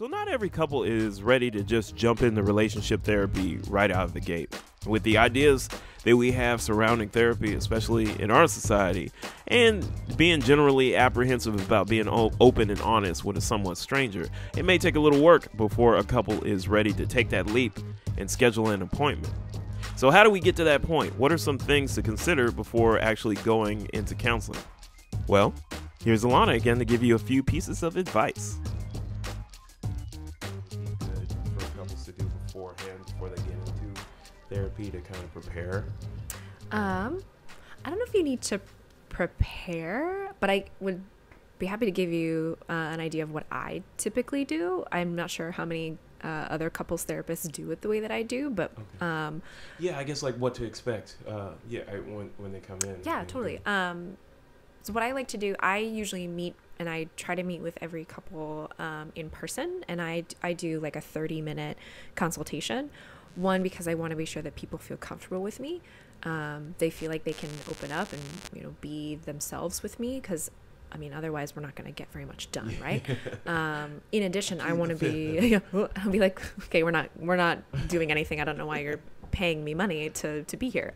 So not every couple is ready to just jump into relationship therapy right out of the gate. With the ideas that we have surrounding therapy, especially in our society, and being generally apprehensive about being open and honest with a somewhat stranger, it may take a little work before a couple is ready to take that leap and schedule an appointment. So how do we get to that point? What are some things to consider before actually going into counseling? Well, here's Alana again to give you a few pieces of advice. Good for couples to do beforehand before they get into therapy to kind of prepare? I don't know if you need to prepare, but I would be happy to give you an idea of what I typically do. I'm not sure how many other couples therapists do it the way that I do, but okay. Yeah, I guess like what to expect. When they come in. Yeah, totally. So what I like to do, I usually meet, and I try to meet with every couple in person, and I do like a 30-minute consultation. One, because I want to be sure that people feel comfortable with me. They feel like they can open up and, be themselves with me, because otherwise we're not going to get very much done, right? In addition, I want to be, I'll be like, okay, we're not doing anything. I don't know why you're paying me money to be here.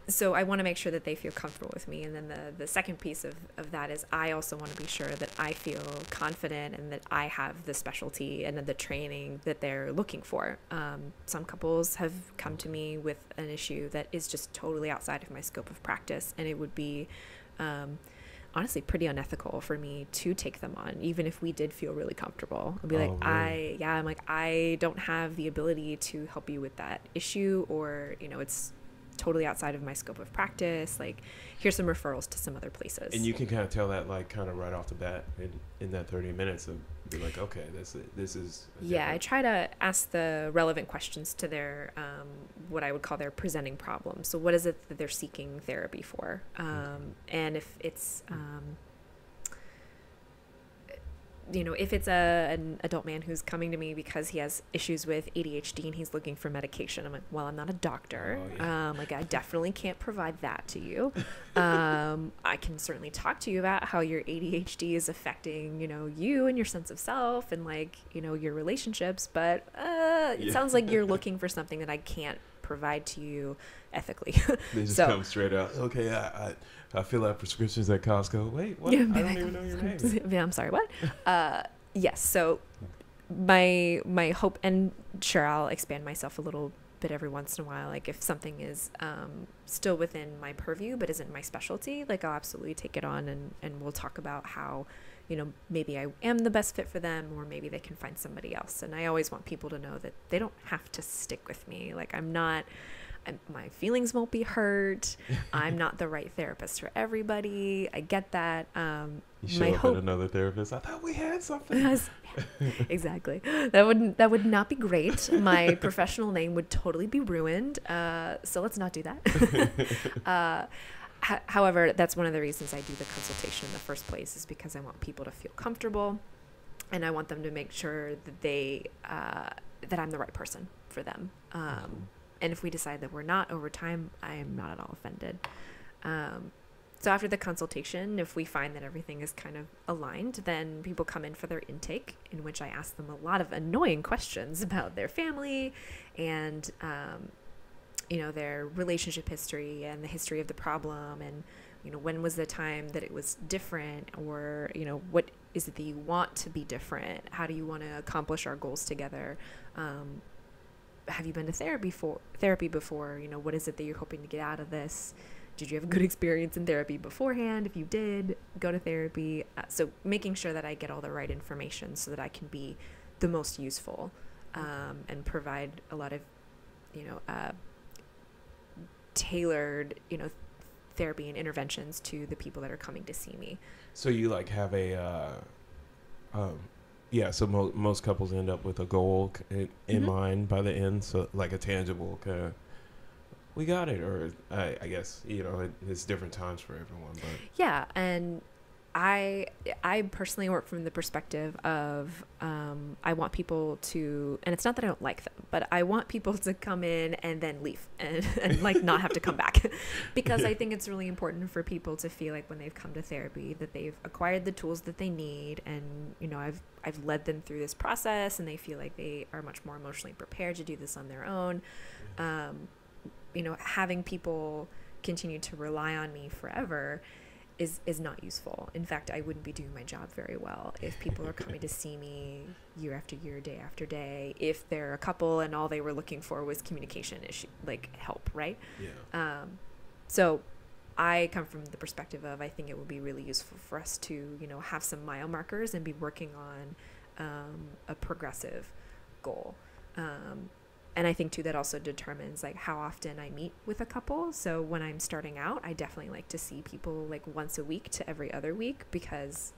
So I want to make sure that they feel comfortable with me. And then the second piece of that is I also want to be sure that I feel confident and that I have the specialty and the training that they're looking for. Some couples have come to me with an issue that is just totally outside of my scope of practice, and it would be honestly pretty unethical for me to take them on, even if we did feel really comfortable. I'd be like, really? I'm like, I don't have the ability to help you with that issue, or, it's totally outside of my scope of practice. Like, here's some referrals to some other places. And you can kind of tell that, like, kind of right off the bat in that 30 minutes of be like, okay, this is yeah, I try to ask the relevant questions to their what I would call their presenting problem. So what is it that they're seeking therapy for? And if it's if it's an adult man who's coming to me because he has issues with ADHD and he's looking for medication, I'm like, well, I'm not a doctor. Oh, yeah. I definitely can't provide that to you. I can certainly talk to you about how your ADHD is affecting, you and your sense of self and your relationships. But it sounds like you're looking for something that I can't provide to you ethically. They just come straight out. Okay, I fill out prescriptions at Costco. Wait, what? I don't even know your name. Yeah, I'm sorry, what? Yes, so my hope, and sure, I'll expand myself a little bit every once in a while. Like, if something is still within my purview but isn't my specialty, I'll absolutely take it on, and we'll talk about how, maybe I am the best fit for them, or maybe they can find somebody else. And I always want people to know that they don't have to stick with me. My feelings won't be hurt. I'm not the right therapist for everybody. I get that. You show up at another therapist. I thought we had something. Exactly. That would not be great. My professional name would totally be ruined. So let's not do that. However, that's one of the reasons I do the consultation in the first place, is because I want people to feel comfortable, and I want them to make sure that that I'm the right person for them. And if we decide that we're not over time, I am not at all offended. So after the consultation, if we find that everything is kind of aligned, then people come in for their intake, in which I ask them a lot of annoying questions about their family and, their relationship history and the history of the problem. And, when was the time that it was different, or, what is it that you want to be different? How do you want to accomplish our goals together? Have you been to therapy before? What is it that you're hoping to get out of this? Did you have a good experience in therapy beforehand? If you did, go to therapy. So making sure that I get all the right information so that I can be the most useful, and provide a lot of, tailored, therapy and interventions to the people that are coming to see me. So you have a, so most couples end up with a goal in mind by the end. So a tangible kind of, we got it. Or I guess, it's different times for everyone. But yeah. And I personally work from the perspective of I want people to, and it's not that I don't like them, but I want people to come in and then leave and like not have to come back, because I think it's really important for people to feel like when they've come to therapy that they've acquired the tools that they need, and you know I've led them through this process and they feel like they are much more emotionally prepared to do this on their own. You know, having people continue to rely on me forever is not useful. In fact, I wouldn't be doing my job very well if people are coming to see me year after year, day after day, if they're a couple and all they were looking for was communication issue, like help, right? Yeah. So I come from the perspective of I think it would be really useful for us to, you know, have some mile markers and be working on a progressive goal. And I think too that also determines like how often I meet with a couple. So when I'm starting out, I definitely like to see people like once a week to every other week, because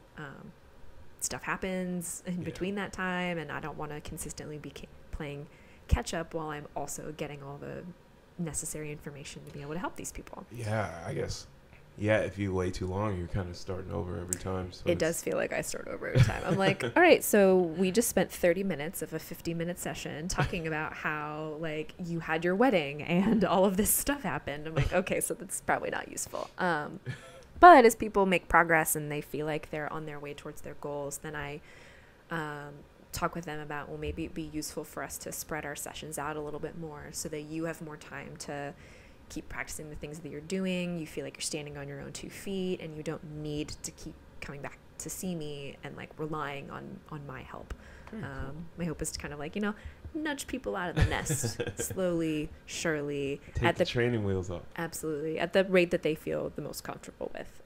stuff happens in between that time, and I don't want to consistently be playing catch up while I'm also getting all the necessary information to be able to help these people. Yeah, I guess. Yeah, if you wait too long, you're kind of starting over every time. So it does feel like I start over every time. I'm like, all right, so we just spent 30 minutes of a 50-minute session talking about how, like, you had your wedding and all of this stuff happened. I'm like, okay, so that's probably not useful. But as people make progress and they feel like they're on their way towards their goals, then I talk with them about, well, maybe it'd be useful for us to spread our sessions out a little bit more so that you have more time to keep practicing the things that you're doing. You feel like you're standing on your own 2 feet and you don't need to keep coming back to see me and like relying on my help. Cool. My hope is to kind of like, you know, nudge people out of the nest slowly, surely. Take the training wheels off. Absolutely. At the rate that they feel the most comfortable with.